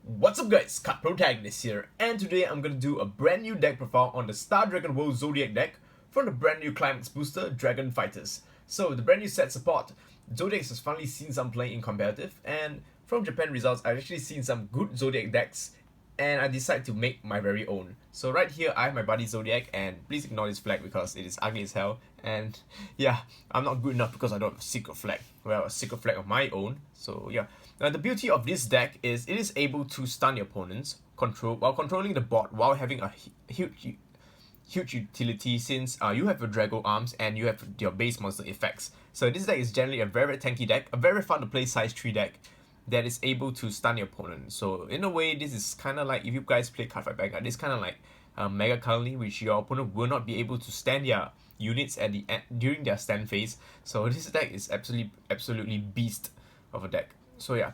What's up guys, Cut Protagonist here, and today I'm gonna do a brand new deck profile on the Star Dragon World Zodiac deck from the brand new Climax booster, Dragon Fighters. So the brand new set support, Zodiac has finally seen some play in competitive, and from Japan results I've actually seen some good Zodiac decks, and I decided to make my very own. So right here I have my buddy Zodiac, and please ignore this flag because it is ugly as hell, and yeah, I'm not good enough because I don't have a secret flag. Well, a secret flag of my own, so yeah. Now the beauty of this deck is it is able to stun your opponents, while controlling the board while having a huge utility since you have your Drago arms and you have your base monster effects. So this deck is generally a very tanky deck, a very fun to play size 3 deck that is able to stun your opponent. So in a way, this is kind of like if you guys play Cardfight Vanguard, this kind of like Mega Currently, which your opponent will not be able to stand their units at the end during their stand phase. So this deck is absolutely beast of a deck. So yeah,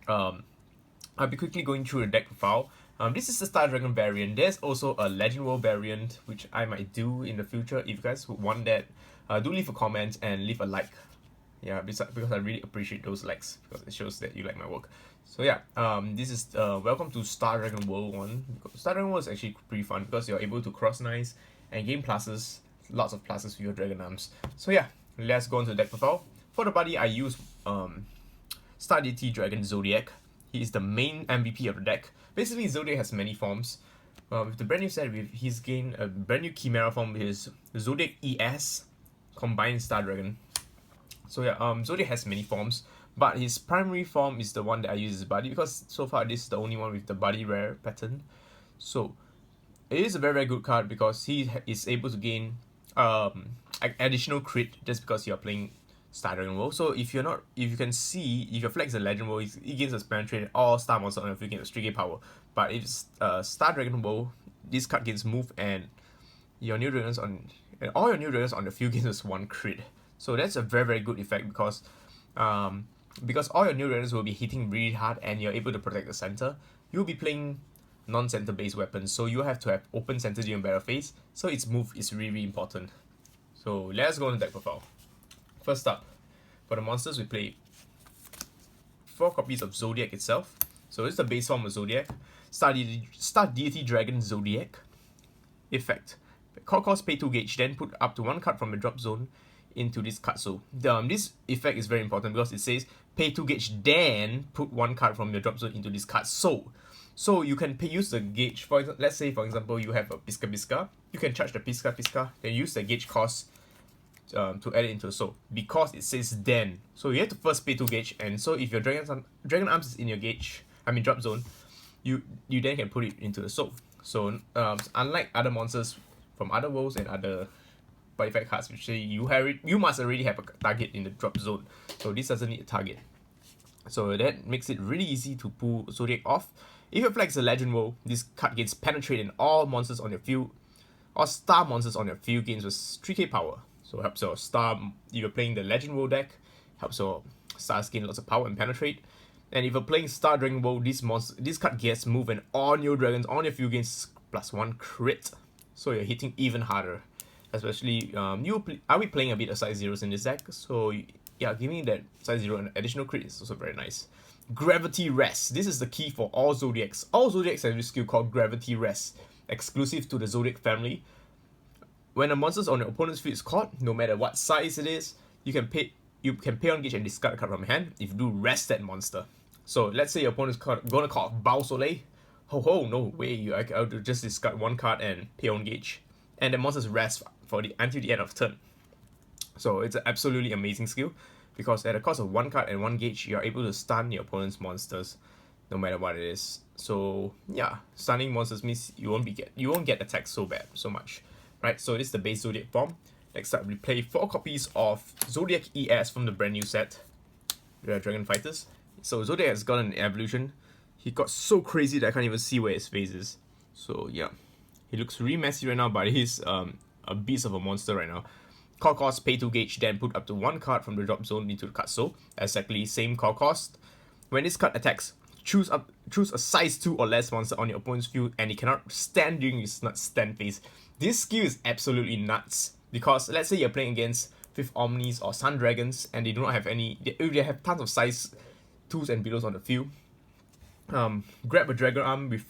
I'll be quickly going through the deck profile. This is the Star Dragon variant. There's also a Legend World variant, which I might do in the future. If you guys would want that, do leave a comment and leave a like. Yeah, because I really appreciate those likes because it shows that you like my work. So yeah, this is welcome to Star Dragon World 1. Star Dragon World is actually pretty fun because you're able to cross nice and gain pluses, lots of pluses with your Dragon Arms. So yeah, let's go into the deck profile. For the buddy, I use Star DT Dragon Zodiac. He is the main MVP of the deck. Basically, Zodiac has many forms. With the brand new set, he's gained a brand new Chimera form with his Zodiac ES combined Star Dragon. So yeah, Zodiac has many forms, but his primary form is the one that I use as Buddy because so far this is the only one with the Buddy rare pattern. So it is a very good card because he is able to gain additional crit just because you are playing Star Dragon World. So if you can see, if your flag is a Legend World, it gains a penetrate all star monster on your field gains 3k power. But if it's Star Dragon World, this card gains move and your new dragons all your new dragons on the field gains 1 crit. So that's a very good effect because all your new dragons will be hitting really hard and you're able to protect the center. You'll be playing non-center based weapons, so you have to have open center during battle phase. So its move is really important. So let's go on the deck profile. First up, for the monsters, we play 4 copies of Zodiac itself. So this is the base form of Zodiac. Star Deity Dragon Zodiac. Effect. Core cost, pay 2 gauge, then put up to 1 card from the drop zone into this card. So this effect is very important because it says pay 2 gauge, then put 1 card from your drop zone into this card. So you can use the gauge. Let's say for example you have a Pisca. You can charge the Pisca, then use the gauge cost to add it into the soul because it says then. So you have to first pay 2 gauge, and so if your Dragon Arms is in your drop zone, you then can put it into the soul. So unlike other monsters from other worlds and other Buddyfight cards, which say you must already have a target in the drop zone. So this doesn't need a target. So that makes it really easy to pull Zodiac off. If your flag is a Legend World, this card gains penetrate and all monsters on your field, or star monsters on your field gains with 3k power. So helps your star, if you're playing the Legend World deck, helps your stars gain lots of power and penetrate. And if you're playing Star Dragon World, this card gets move and all new dragons on your field gains +1 crit. So you're hitting even harder. Especially, are we playing a bit of size zeros in this deck? So yeah, giving that size 0 an additional crit is also very nice. Gravity Rest. This is the key for all Zodiacs. All Zodiacs have this skill called Gravity Rest, exclusive to the Zodiac family. When a monster on your opponent's field is caught, no matter what size it is, you can pay on gauge and discard a card from your hand if you do rest that monster. So let's say your opponent's gonna call Bao Soleil. No way, I'll just discard 1 card and pay on gauge. And the monster's rest until the end of turn. So it's an absolutely amazing skill because at the cost of 1 card and 1 gauge, you're able to stun your opponent's monsters no matter what it is. So yeah, stunning monsters means you won't get attacked so much. Right, so this is the base Zodiac form. Next up, we play 4 copies of Zodiac ES from the brand new set, the Dragon Fighters. So Zodiac has got an evolution. He got so crazy that I can't even see where his face is. So yeah, he looks really messy right now, but he's a beast of a monster right now. Core cost, pay 2 gauge, then put up to 1 card from the drop zone into the card. So exactly same core cost. When this card attacks, choose a size 2 or less monster on your opponent's field, and it cannot stand during its stand phase. This skill is absolutely nuts because let's say you're playing against 5th Omnis or Sun Dragons and they do not have any, if they have tons of size 2s and belows on the field, grab a dragon arm with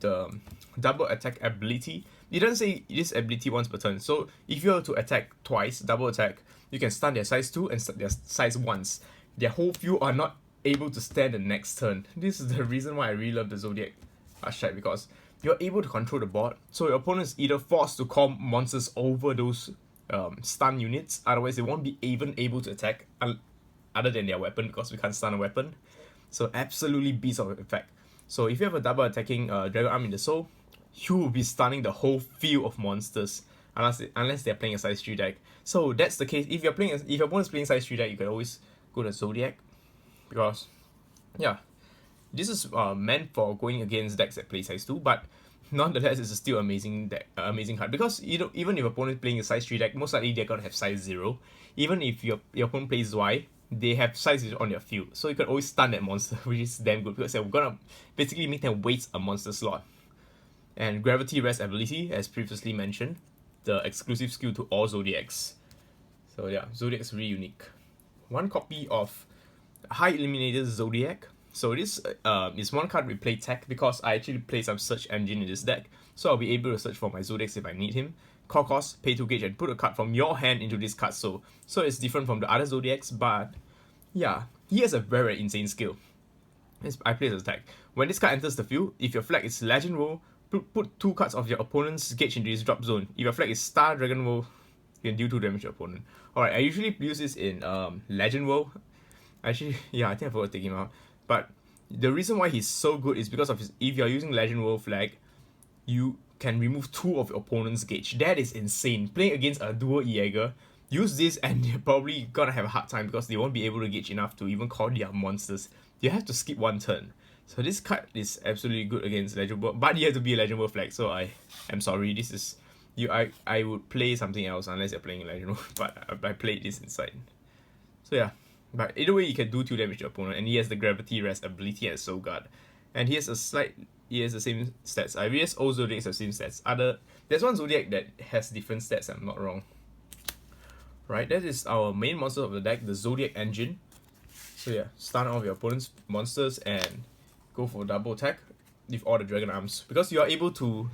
the double attack ability. It doesn't say this ability once per turn. So if you were to attack twice, double attack, you can stun their size 2 and stun their size 1s. Their whole few are not able to stand the next turn. This is the reason why I really love the Zodiac archetype, because you're able to control the board. So your opponent is either forced to call monsters over those stun units, otherwise they won't be even able to attack other than their weapon, because we can't stun a weapon. So absolutely beast of effect. So if you have a double attacking dragon arm in the soul, you will be stunning the whole field of monsters, unless they're playing a size 3 deck. So that's the case. If your opponent's playing size 3 deck, you can always go to Zodiac, because yeah, this is meant for going against decks that play size 2, but nonetheless it's still amazing card, because even if your opponent is playing a size 3 deck, most likely they're gonna have size 0. Even if your opponent plays Y, they have size 0 on their field, so you can always stun that monster, which is damn good, because they're gonna basically make them waste a monster slot. And Gravity Rest ability, as previously mentioned, the exclusive skill to all Zodiacs. So yeah, Zodiac is really unique. One copy of High Eliminator Zodiac. So this is one card we play tech, because I actually play some search engine in this deck, so I'll be able to search for my Zodiacs if I need him. Core cost, pay 2 gauge and put a card from your hand into this card. So it's different from the other Zodiacs, but yeah, he has a very insane skill. I play as attack. When this card enters the field, if your flag is Legend World, put 2 cards of your opponent's gauge into this drop zone. If your flag is Star Dragon World, you can deal 2 damage to your opponent. Alright, I usually use this in Legend World. Actually, yeah, I think I forgot to take him out. But the reason why he's so good is because of if you're using Legend World flag, you can remove 2 of your opponent's gauge. That is insane. Playing against a dual Jaeger, use this and you're probably gonna have a hard time, because they won't be able to gauge enough to even call their monsters. You have to skip 1 turn. So this card is absolutely good against Legend World, but you have to be a Legend World flag, so I am sorry. This is I would play something else unless you're playing Legend World, but I played this inside. So yeah, but either way you can do 2 damage to your opponent, and he has the Gravity Rest ability as Soul Guard, and he has the same stats. I guess all Zodiacs have the same stats. There's one Zodiac that has different stats, I'm not wrong. Right, that is our main monster of the deck, the Zodiac Engine. So yeah, stun all of your opponent's monsters and go for double attack with all the dragon arms, because you are able to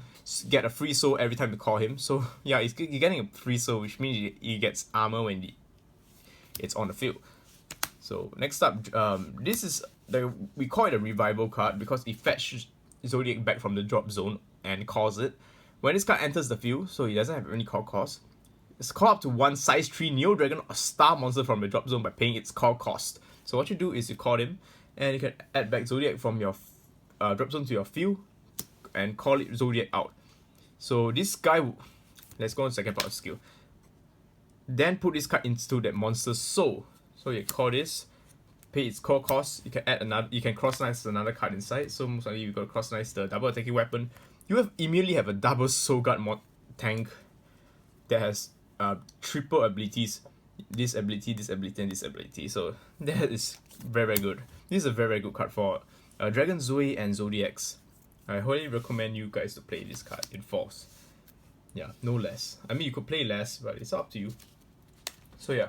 get a free soul every time you call him. So yeah, you're getting a free soul, which means he gets armor when it's on the field. So next up, this is we call it a revival card, because it fetches Zodiac back from the drop zone and calls it. When this card enters the field, so he doesn't have any call cost, it's call up to 1 size 3 Neo Dragon or Star monster from the drop zone by paying its call cost. So what you do is you call him, and you can add back Zodiac from your drop zone to your field and call it Zodiac out. So this guy, let's go on the second part of skill. Then put this card into that monster's soul. So you call this, pay its core cost. You can add another. You can cross-nice another card inside. So most likely you got to cross-nice the double attacking weapon. You immediately have a double Soul Guard tank that has triple abilities. This ability, this ability, and this ability. So that is very good. This is a very good card for Dragon Zoe and Zodiacs. I highly recommend you guys to play this card in Force. Yeah, no less. I mean, you could play less, but it's up to you. So yeah,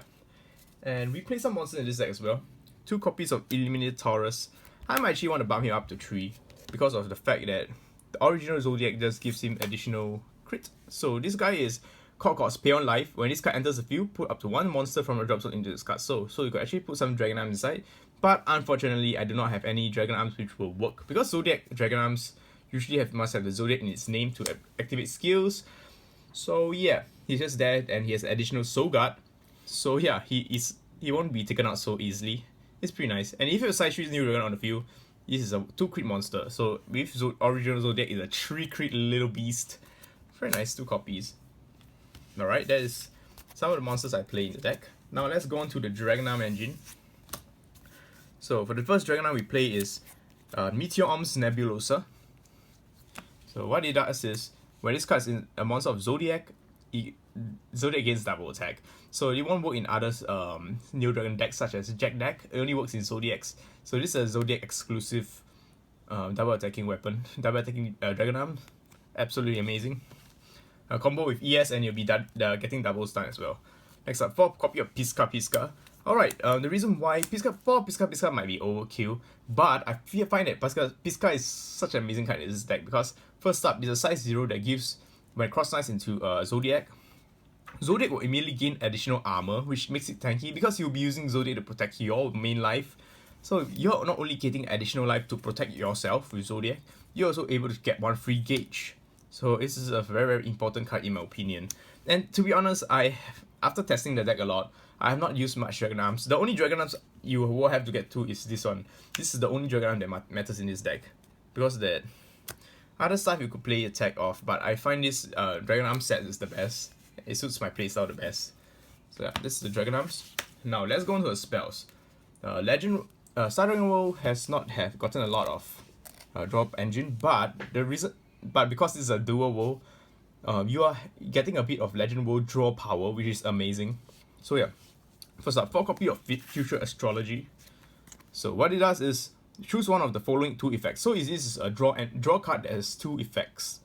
and we play some monsters in this deck as well. 2 copies of Eliminated Taurus. I might actually want to bump him up to 3 because of the fact that the original Zodiac just gives him additional crit. So this guy is card cost, pay on life. When this card enters the field, put up to 1 monster from a drop zone into this card. So you could actually put some Dragon Arms inside. But unfortunately, I do not have any Dragon Arms which will work, because Zodiac Dragon Arms usually must have the Zodiac in its name to activate skills. So yeah, he's just there, and he has additional Soul Guard. So yeah, he won't be taken out so easily. It's pretty nice. And if you have size 3 New Dragon on the field, this is a 2 crit monster. So with original Zodiac is a 3 crit little beast. Very nice, 2 copies. Alright, that is some of the monsters I play in the deck. Now let's go on to the Dragon Arm engine. So for the first Dragon Arm we play is Meteor Arms Nebulosa. So what it does is, when this card is in a monster of Zodiac, Zodiac gains double attack. So it won't work in others Neo Dragon decks such as Jack deck. It only works in Zodiacs. So this is a Zodiac exclusive double attacking weapon. Double attacking Dragon Arm. Absolutely amazing. A combo with ES and you'll be getting double stun as well. Next up, 4 copy of Pisca Pisca. Alright, the reason why Pisca might be overkill, but I find that Pisca is such an amazing card in this deck because first up, it's a size 0 that gives, when cross-size into Zodiac, Zodiac will immediately gain additional armor, which makes it tanky because you'll be using Zodiac to protect your main life. So you're not only getting additional life to protect yourself with Zodiac, you're also able to get one free gauge. So this is a very important card in my opinion. And to be honest, after testing the deck a lot, I have not used much Dragon Arms. The only Dragon Arms you will have to get to is this one. This is the only Dragon Arm that matters in this deck. Because that other stuff you could play attack off, but I find this Dragon Arm set is the best. It suits my playstyle the best. So yeah, this is the Dragon Arms. Now let's go into the spells. Star Dragon World has not gotten a lot of drop engine, but because this is a dual world, you are getting a bit of Legend World draw power, which is amazing. So yeah, first up, 4 copy of Future Astrology. So what it does is choose one of the following 2 effects. So this is a draw card that has 2 effects.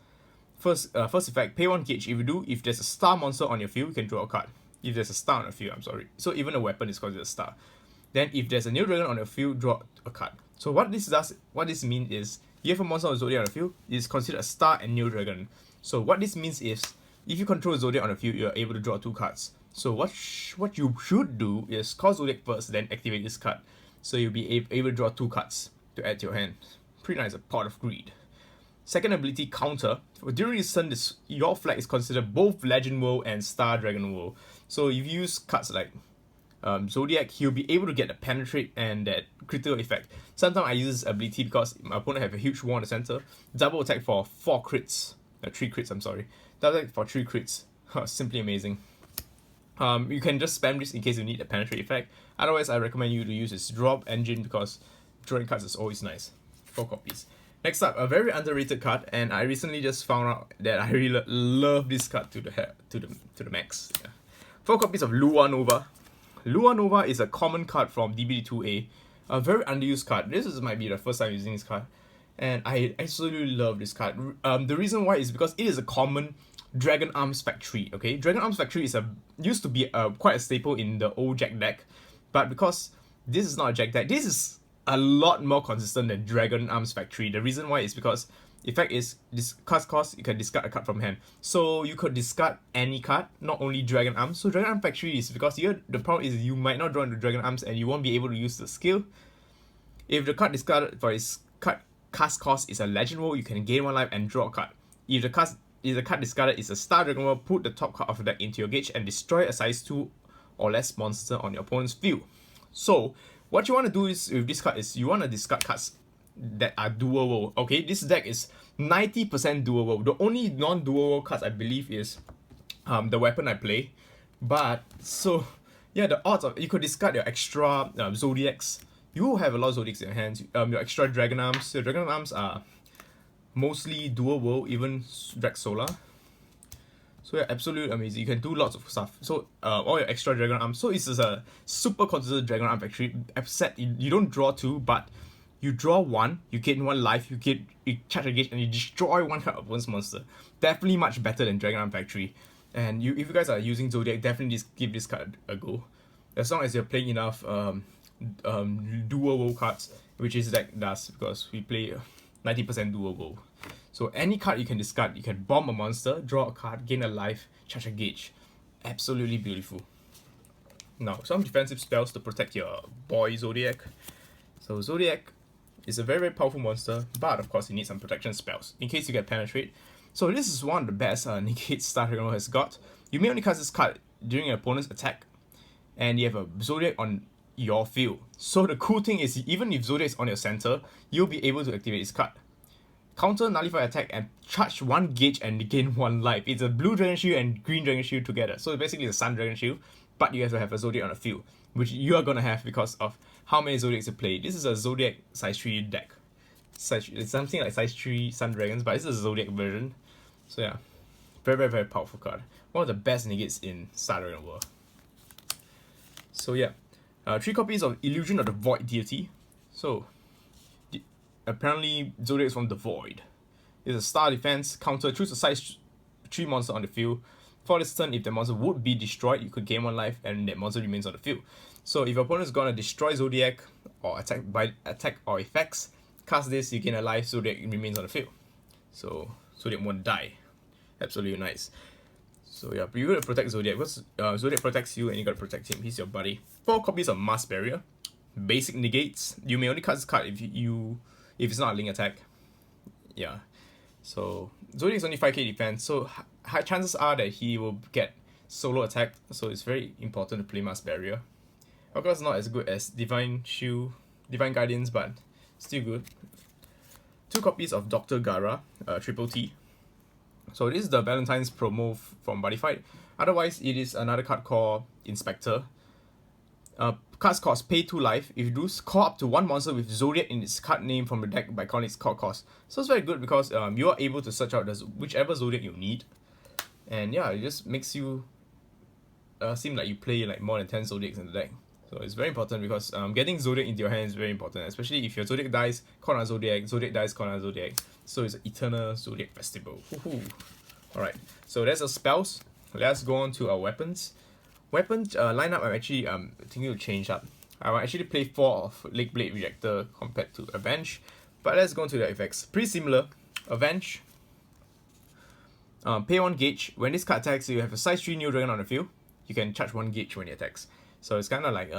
First effect, pay 1 gauge. If there's a star monster on your field, you can draw a card. If there's a star on your field, I'm sorry. So even a weapon is considered a star. Then if there's a new dragon on your field, draw a card. So what this means is, you have a monster on Zodiac on the field, it is considered a star and new dragon. So what this means is, if you control Zodiac on the field, you're able to draw 2 cards. So what you should do is call Zodiac first, then activate this card. So you'll be able to draw 2 cards to add to your hand. Pretty nice, a Pot of Greed. Second ability, Counter. During this turn, your flag is considered both Legend World and Star Dragon World. So if you use cards like Zodiac, he'll be able to get the Penetrate and that critical effect. Sometimes I use this ability because my opponent have a huge wall in the center. Double attack for 4 crits. 3 crits, I'm sorry. Double attack for 3 crits. Simply amazing. You can just spam this in case you need a Penetrate effect. Otherwise, I recommend you to use this Drop Engine because drawing cards is always nice. 4 copies. Next up, a very underrated card, and I recently just found out that I really love this card to the max. Yeah. 4 copies of Lua Nova. Lua Nova is a common card from DBD2A, a very underused card. Might be the first time using this card, and I absolutely love this card. The reason why is because it is a common Dragon Arms Factory. Okay, Dragon Arms Factory used to be quite a staple in the old Jack deck, but because this is not a Jack deck, this is a lot more consistent than Dragon Arms Factory. The reason why is because effect is this cost, you can discard a card from hand. So you could discard any card, not only Dragon Arms. So Dragon Arms Factory is because here the problem is you might not draw into Dragon Arms and you won't be able to use the skill. If the card discarded for its cast cost is a Legend World, you can gain 1 life and draw a card. If the card discarded is a Star Dragon World, put the top card of the deck into your gauge and destroy a size 2 or less monster on your opponent's field. So what you want to do is with this card is you want to discard cards that are dual world. Okay, this deck is 90% dual world. The only non-dual world cards I believe is the weapon I play. But so yeah, the odds of you could discard your extra Zodiacs. You will have a lot of Zodiacs in your hands. Your extra Dragon Arms. Your Dragon Arms are mostly dual world, even Drac Solar. So yeah, absolutely amazing. You can do lots of stuff. So all your extra Dragon Arms. So it's just a super considered Dragon Arm Factory. Except you don't draw 2, but you draw 1, you gain 1 life, you charge a gauge and you destroy 1 card of one's monster. Definitely much better than Dragon Arm Factory. And if you guys are using Zodiac, definitely just give this card a go. As long as you're playing enough dual world cards, which this deck does because we play 90% dual world. So any card you can discard, you can bomb a monster, draw a card, gain a life, charge a gauge. Absolutely beautiful. Now, some defensive spells to protect your boy Zodiac. So Zodiac is a very powerful monster, but of course you need some protection spells in case you get Penetrate. So this is one of the best negate Star Dragon has got. You may only cast this card during your opponent's attack, and you have a Zodiac on your field. So the cool thing is, even if Zodiac is on your center, you'll be able to activate this card. Counter, nullify attack, and charge 1 gauge and gain 1 life. It's a blue Dragon Shield and green Dragon Shield together. So basically it's a Sun Dragon Shield, but you have to have a Zodiac on the field, which you are gonna have because of how many Zodiacs you play. This is a Zodiac size 3 deck. It's something like size 3 Sun Dragons, but this is a Zodiac version. So yeah, very powerful card. One of the best negates in Star Dragon World. So yeah, 3 copies of Illusion of the Void Deity. So apparently Zodiac is from the Void. It's a star defense. Counter, choose a size 3 monster on the field. For this turn, if the monster would be destroyed, you could gain 1 life and that monster remains on the field. So if your opponent is gonna destroy Zodiac or attack or effects, cast this, you gain a life, Zodiac remains on the field. So Zodiac won't die. Absolutely nice. So yeah, but you gotta protect Zodiac because Zodiac protects you and you gotta protect him. He's your buddy. 4 copies of Mass Barrier. Basic negates. You may only cast this card if it's not a link attack. Yeah. So Zodiac's only 5k defense, so high chances are that he will get solo attack. So it's very important to play Mass Barrier. Of course, not as good as Divine Shield, Divine Guardians, but still good. 2 copies of Dr. Gara, triple T. So this is the Valentine's promo from Buddyfight. Otherwise, it is another card called Inspector. Cards cost pay 2 life. If you do, call up to 1 monster with Zodiac in its card name from the deck by calling its card cost. So it's very good because you are able to search out whichever Zodiac you need. And yeah, it just makes you seem like you play like more than 10 Zodiacs in the deck. So it's very important because getting Zodiac into your hand is very important, especially if your Zodiac dies, call on Zodiac, Zodiac dies, call on Zodiac. So it's an eternal Zodiac festival. Alright, so that's our spells. Let's go on to our weapons. Weapon lineup, I'm actually thinking to change up. I will actually play 4 of Lake Blade Rejector compared to Avenge. But let's go into the effects. Pretty similar. Avenge. Pay 1 gauge. When this card attacks, you have a size 3 Neo Dragon on the field. You can charge 1 gauge when it attacks. So it's kind of like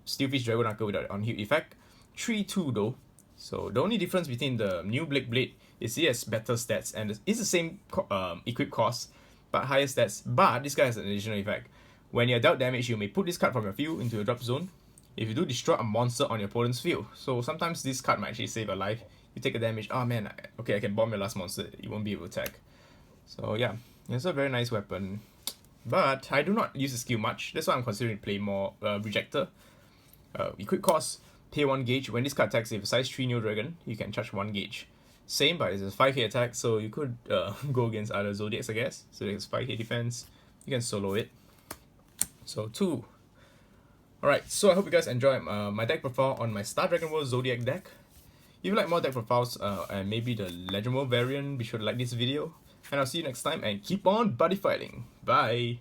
Steelfish Dragon Knuckle with an on-hit effect. 3-2 though. So the only difference between the new Blade Blade is it has better stats and it's the same equip cost but higher stats. But this guy has an additional effect. When you're dealt damage, you may put this card from your field into your drop zone. If you do, destroy a monster on your opponent's field. So sometimes this card might actually save a life. You take a damage, oh man, okay, I can bomb your last monster, you won't be able to attack. So yeah, it's a very nice weapon. But I do not use the skill much. That's why I'm considering to play more Rejector. Equip cost, pay 1 gauge. When this card attacks, if a size 3 Neo Dragon, you can charge 1 gauge. Same, but it's a 5k attack, so you could go against other Zodiacs, I guess. So there's 5k defense. You can solo it. So 2. Alright, so I hope you guys enjoy my deck profile on my Star Dragon World Zodiac deck. If you like more deck profiles and maybe the Legend World variant, be sure to like this video. And I'll see you next time and keep on buddy fighting. Bye!